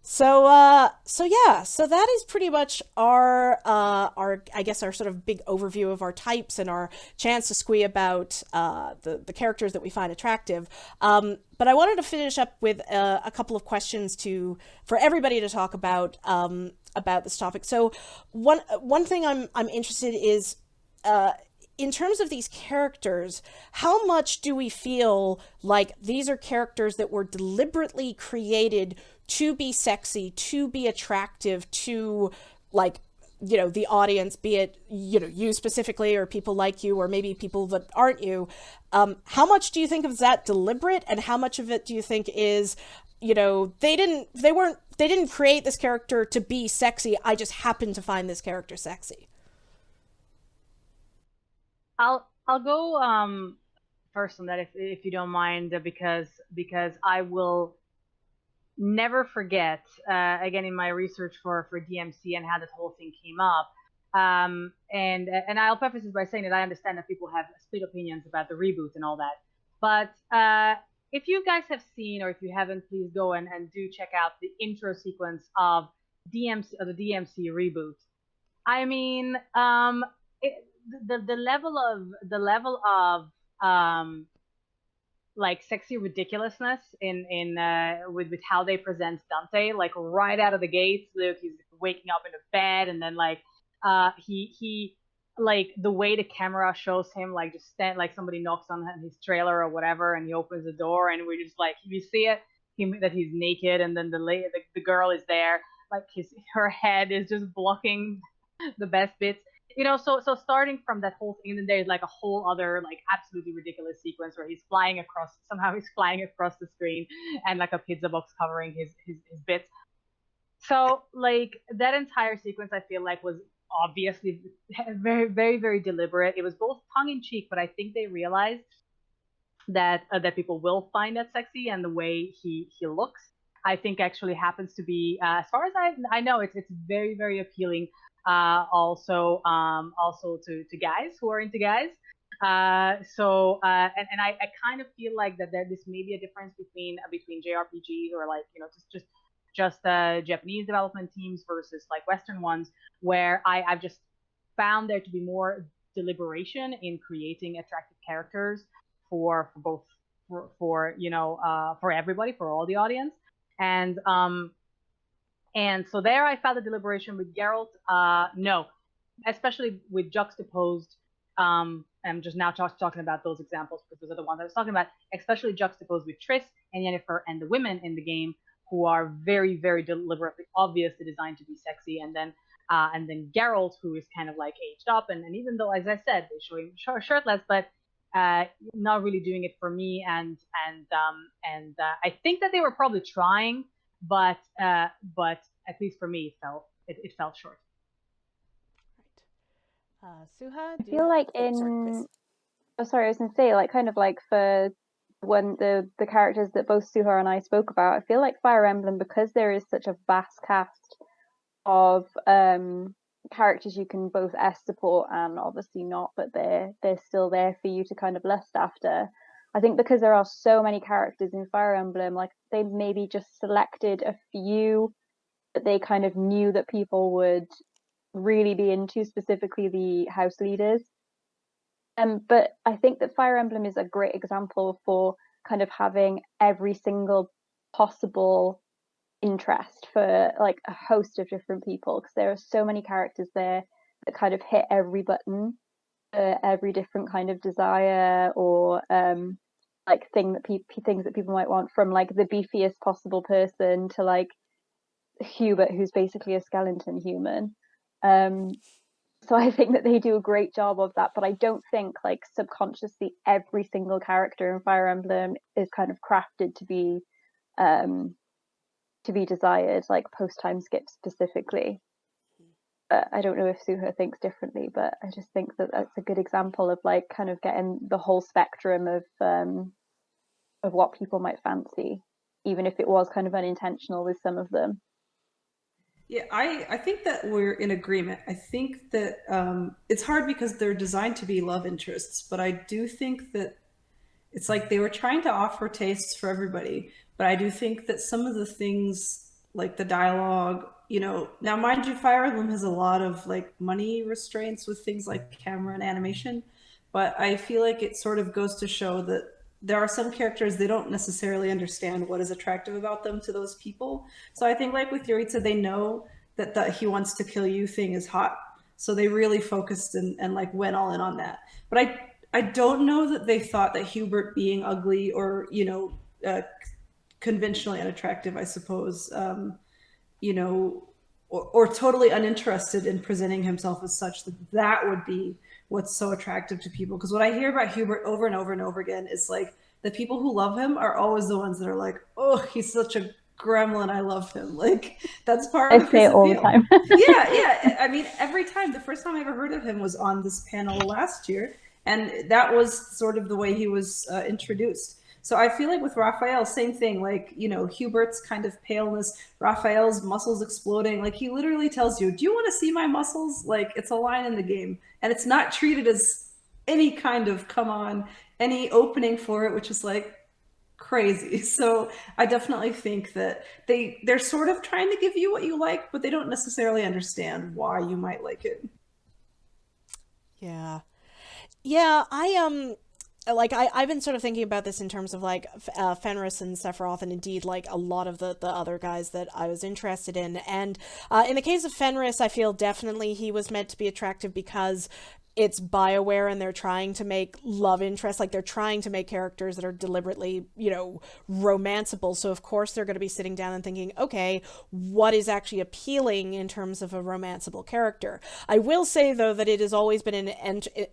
So that is pretty much our I guess our sort of big overview of our types and our chance to squee about the characters that we find attractive. But I wanted to finish up with a couple of questions for everybody to talk about this topic. So one thing I'm interested is, in terms of these characters, how much do we feel like these are characters that were deliberately created to be sexy, to be attractive to, like, the audience, be it, you specifically, or people like you, or maybe people that aren't you? How much do you think of that deliberate, and how much of it do you think is, they didn't create this character to be sexy, I just happened to find this character sexy? I'll go first on that, if you don't mind, because I will never forget, again, in my research for DMC and how this whole thing came up, and I'll preface this by saying that I understand that people have split opinions about the reboot and all that, but if you guys have seen, or if you haven't, please go and do check out the intro sequence of the DMC reboot. I mean, the level of like sexy ridiculousness in with how they present Dante, like right out of the gates. Look, he's waking up in a bed, and then like he like the way the camera shows him like just stand, like somebody knocks on his trailer or whatever, and he opens the door, and we're just like, you see it, that he's naked, and then the girl is there, like her head is just blocking the best bits. So starting from that whole thing, and then there's like a whole other like absolutely ridiculous sequence where he's flying across the screen, and like a pizza box covering his bits. So like that entire sequence, I feel like, was obviously very, very, very deliberate. It was both tongue in cheek, but I think they realized that people will find that sexy, and the way he looks, I think, actually happens to be, as far as I know, it's very, very appealing. Also to guys who are into guys. And I kind of feel like that this may be a difference between JRPGs, or like, just Japanese development teams versus like Western ones, where I've just found there to be more deliberation in creating attractive characters for both for everybody, for all the audience. And so there I found the deliberation. With Geralt, no, especially with juxtaposed, I'm just now talking about those examples because those are the ones I was talking about, especially juxtaposed with Triss and Yennefer and the women in the game, who are very, very deliberately, obviously designed to be sexy, and then Geralt, who is kind of like aged up, and even though, as I said, they show him shirtless, but not really doing it for me, and I think that they were probably trying, but at least for me, it felt short. Right. Souha, I feel like I was gonna say, like, kind of like for the characters that both Souha and I spoke about, I feel like Fire Emblem, because there is such a vast cast of characters you can both support and obviously not, but they're still there for you to kind of lust after. I think because there are so many characters in Fire Emblem, like, they maybe just selected a few that they kind of knew that people would really be into, specifically the house leaders. But I think that Fire Emblem is a great example for kind of having every single possible interest for like a host of different people, because there are so many characters there that kind of hit every button for every different kind of desire or like things that people might want, from like the beefiest possible person to like Hubert, who's basically a skeleton human. So I think that they do a great job of that, but I don't think like subconsciously every single character in Fire Emblem is kind of crafted to be desired, like post time skip specifically. I don't know if Souha thinks differently, but I just think that that's a good example of like kind of getting the whole spectrum of what people might fancy, even if it was kind of unintentional with some of them. Yeah, I think that we're in agreement. I think that it's hard because they're designed to be love interests, but I do think that it's like they were trying to offer tastes for everybody. But I do think that some of the things, like the dialogue, you know, now mind you, Fire Emblem has a lot of like money restraints with things like camera and animation, but I feel like it sort of goes to show that there are some characters, they don't necessarily understand what is attractive about them to those people. So I think like with Yuritsa, they know that the he wants to kill you thing is hot. So they really focused and like went all in on that. But I don't know that they thought that Hubert being ugly or, you know, conventionally unattractive, I suppose, you know, or totally uninterested in presenting himself as such, that would be what's so attractive to people. Because what I hear about Hubert over and over and over again is like the people who love him are always the ones that are like, oh, he's such a gremlin, I love him. Like that's part of Kris all the time. yeah. I mean, every time, the first time I ever heard of him was on this panel last year, and that was sort of the way he was introduced. So I feel like with Raphael, same thing, like, you know, Hubert's kind of paleness, Raphael's muscles exploding. Like he literally tells you, do you want to see my muscles? Like it's a line in the game, and it's not treated as any kind of, come on, any opening for it, which is like crazy. So I definitely think that they're sort of trying to give you what you like, but they don't necessarily understand why you might like it. Yeah, I've been sort of thinking about this in terms of like Fenris and Sephiroth, and indeed like a lot of the other guys that I was interested in. And in the case of Fenris, I feel definitely he was meant to be attractive because it's BioWare and they're trying to make love interest, like they're trying to make characters that are deliberately, you know, romanceable. So of course they're going to be sitting down and thinking, okay, what is actually appealing in terms of a romanceable character? I will say though that it has always been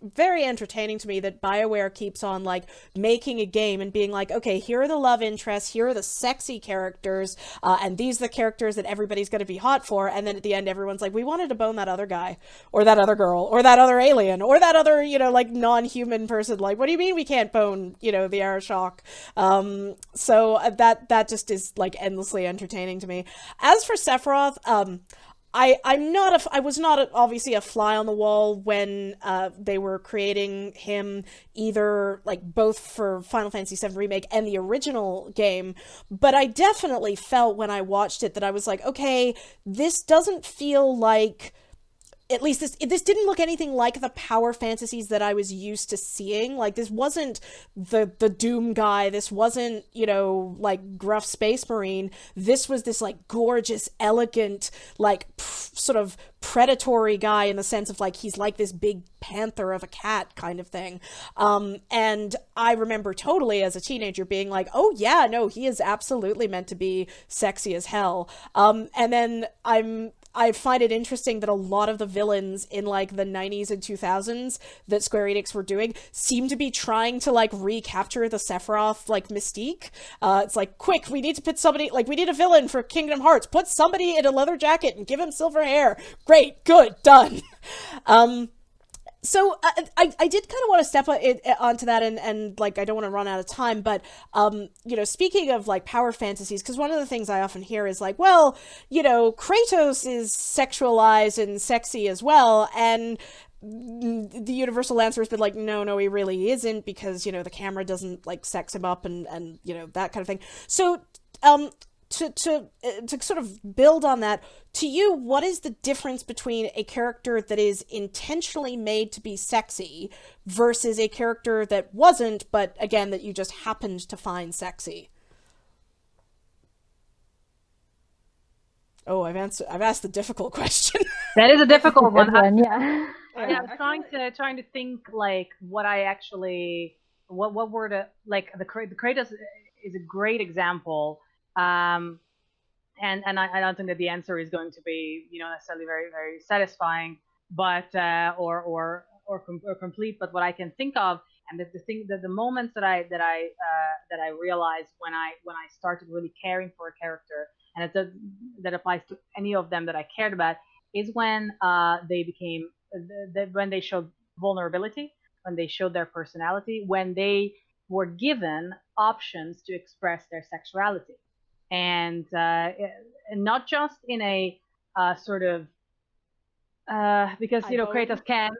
very entertaining to me that BioWare keeps on like making a game and being like, okay, here are the love interests, here are the sexy characters, and these are the characters that everybody's going to be hot for. And then at the end, everyone's like, we wanted to bone that other guy or that other girl or that other alien or that other, you know, like non-human person. Like, what do you mean we can't bone, you know, the Arashok? So that just is like endlessly entertaining to me. As for Sephiroth, I was not obviously a fly on the wall when they were creating him, either like both for Final Fantasy VII Remake and the original game, but I definitely felt when I watched it that I was like, okay, this doesn't feel like, at least this didn't look anything like the power fantasies that I was used to seeing. Like, this wasn't the Doom guy. This wasn't, you know, like gruff space marine. This was this like gorgeous, elegant, like sort of predatory guy in the sense of like he's like this big panther of a cat kind of thing. And I remember totally as a teenager being like, oh yeah, no, he is absolutely meant to be sexy as hell. And then I find it interesting that a lot of the villains in like the 90s and 2000s that Square Enix were doing seem to be trying to like recapture the Sephiroth like mystique. It's like, quick, we need to put somebody, like we need a villain for Kingdom Hearts. Put somebody in a leather jacket and give him silver hair. Great, good, done. So I did kind of want to step onto that and like, I don't want to run out of time, but, you know, speaking of like power fantasies, because one of the things I often hear is like, well, you know, Kratos is sexualized and sexy as well. And the universal answer has been like, no, he really isn't, because, you know, the camera doesn't like sex him up and, you know, that kind of thing. So, to sort of build on that, to you, what is the difference between a character that is intentionally made to be sexy versus a character that wasn't, but again, that you just happened to find sexy? Oh, I've asked the difficult question. That is a difficult one. Yeah. Yeah, I'm trying to think like what I actually what were the like the Kratos is a great example, and I don't think that the answer is going to be necessarily very very satisfying, but or complete. But what I can think of, and the moments that I realized when I started really caring for a character, and that applies to any of them that I cared about, is when they became when they showed vulnerability, when they showed their personality, when they were given options to express their sexuality, and not just in a sort of because Kratos can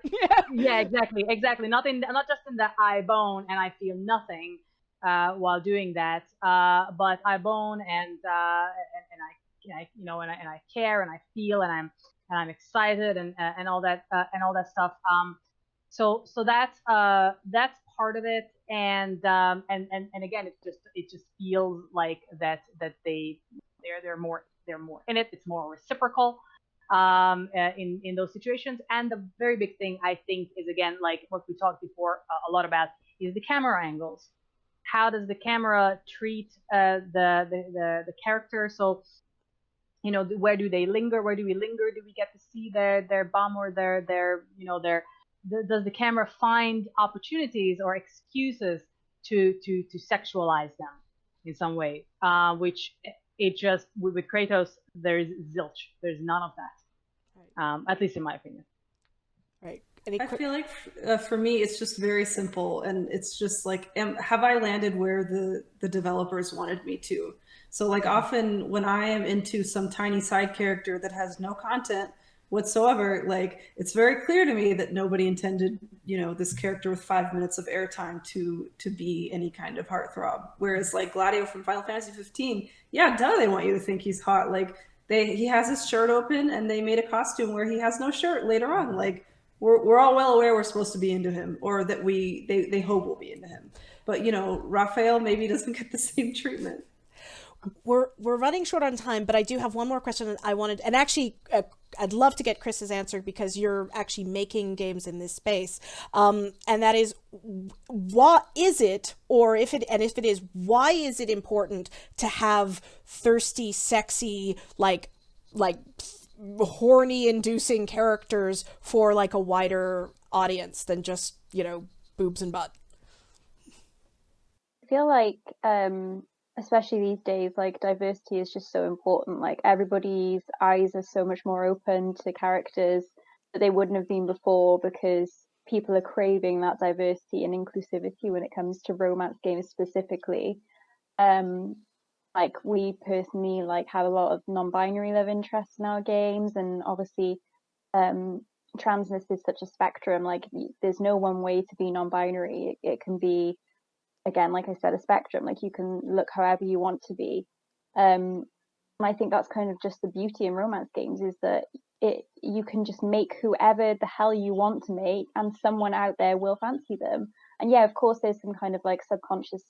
yeah exactly not just in the I bone and I feel nothing while doing that, but I bone and I care and I feel and I'm excited and all that stuff. So that's part of it, and again it just feels like that they're more in it. It's more reciprocal in those situations. And the very big thing I think is, again, like what we talked before a lot about, is the camera angles. How does the camera treat the character? So where do they linger? Where do we linger? Do we get to see their bum or their does the camera find opportunities or excuses to sexualize them in some way? Which it just with Kratos, there's zilch. There's none of that, at least in my opinion. Right. I feel like for me, it's just very simple, and it's just like, have I landed where the developers wanted me to? So like often when I am into some tiny side character that has no content whatsoever, like it's very clear to me that nobody intended, this character with 5 minutes of airtime to be any kind of heartthrob. Whereas like Gladio from Final Fantasy 15, yeah, duh, they want you to think he's hot. Like he has his shirt open and they made a costume where he has no shirt later on. Like we're all well aware we're supposed to be into him, or that they hope we'll be into him. But Raphael maybe doesn't get the same treatment. We're running short on time, but I do have one more question that I wanted, and actually I'd love to get Kris's answer, because you're actually making games in this space, and that is, what is it, or if it is, why is it important to have thirsty, sexy, like horny inducing characters for like a wider audience than just boobs and butt? I feel like especially these days, like diversity is just so important. Like everybody's eyes are so much more open to characters that they wouldn't have been before, because people are craving that diversity and inclusivity when it comes to romance games specifically. Like we personally have a lot of non-binary love interests in our games, and obviously transness is such a spectrum. Like there's no one way to be non-binary. It can be, again, like I said, a spectrum. Like you can look however you want to be. And I think that's kind of just the beauty in romance games, is that you can just make whoever the hell you want to make, and someone out there will fancy them. And yeah, of course, there's some kind of subconscious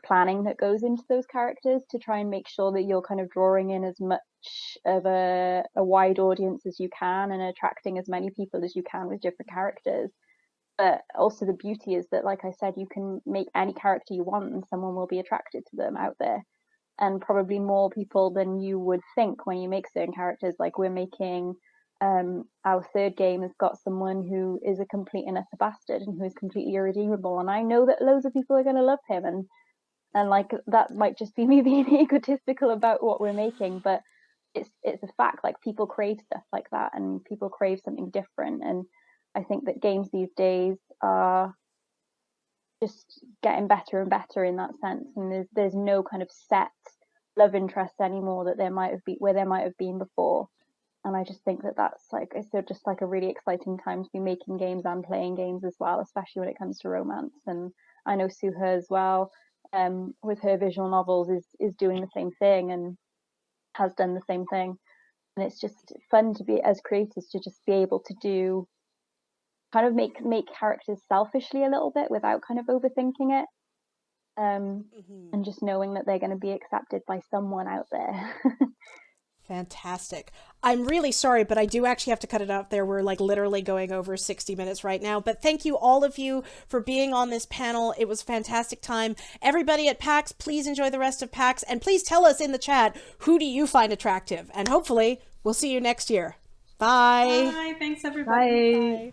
planning that goes into those characters to try and make sure that you're kind of drawing in as much of a wide audience as you can, and attracting as many people as you can with different characters. But also the beauty is that, like I said, you can make any character you want and someone will be attracted to them out there. And probably more people than you would think when you make certain characters. Like we're making our third game has got someone who is a complete and utter bastard and who is completely irredeemable. And I know that loads of people are going to love him. And that might just be me being egotistical about what we're making. But it's a fact. Like people crave stuff like that, and people crave something different. And I think that games these days are just getting better and better in that sense, and there's no kind of set love interest anymore that there might have been before. And I just think that that's it's just a really exciting time to be making games and playing games as well, especially when it comes to romance. And I know Souha as well, with her visual novels, is doing the same thing and has done the same thing. And it's just fun to be, as creators, to just be able to do kind of make characters selfishly a little bit without kind of overthinking it. and just knowing that they're going to be accepted by someone out there. Fantastic. I'm really sorry, but I do actually have to cut it out there. We're like literally going over 60 minutes right now. But thank you, all of you, for being on this panel. It was a fantastic time. Everybody at PAX, please enjoy the rest of PAX. And please tell us in the chat, who do you find attractive? And hopefully we'll see you next year. Bye. Bye. Thanks, everybody. Bye. Bye.